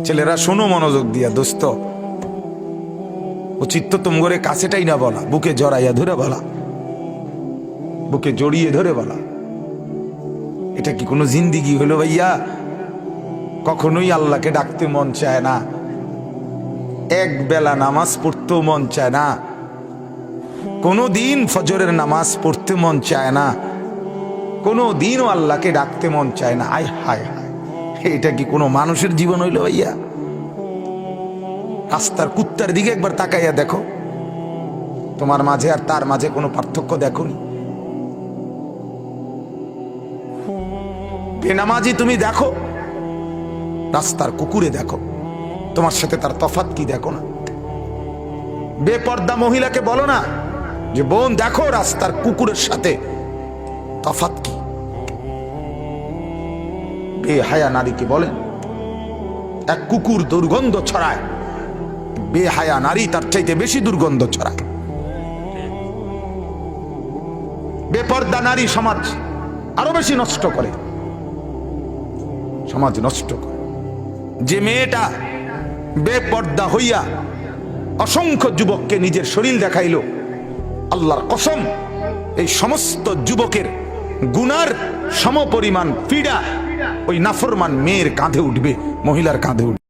ছেলেরা শোনো মনোযোগ দিয়া, দোস্ত উচিত তো তোমার কাছেটাই না বলা, বুকে জড়াইয়া ধরে বলা, বুকে জড়িয়ে ধরে বলা। এটা কি কোনো জিন্দিগি হলো ভাইয়া? কখনোই আল্লাহকে ডাকতে মন চায় না, এক বেলা নামাজ পড়তেও মন চায় না, কোনো দিন ফজরের নামাজ পড়তে মন চায় না, কোনো দিনও আল্লাহকে ডাকতে মন চায় না। আয় হায় হায়, এটা কি কোনো মানুষের জীবন হইল ভাইয়া? রাস্তার কুত্তার দিকে একবার তাকাইয়া দেখো, তোমার মাঝে আর তার মাঝে কোনো পার্থক্য দেখোনি? বেনামাজি তুমি দেখো, রাস্তার কুকুরে দেখো, তোমার সাথে তার তফাৎ কি দেখো না? বেপর্দা মহিলাকে বলো না যে বোন দেখো রাস্তার কুকুরের সাথে তফাৎ কি? বেহায়া নারীকে বলেন এক কুকুর দুর্গন্ধ ছড়ায়, বেহায়া নারী তার চাইতে বেশি দুর্গন্ধ ছড়ায়। বেপর্দা নারী সমাজ আরো বেশি নষ্ট করে, সমাজ নষ্ট করে। যে মেয়েটা বেপর্দা হইয়া অসংখ্য যুবককে নিজের শরীর দেখাইলো, আল্লাহর কসম এই সমস্ত যুবকের গুনার সমপরিমাণ পীড়া ওই নাফরমান মেয়ের কাঁধে উঠবে, মহিলার কাঁধে উঠবে।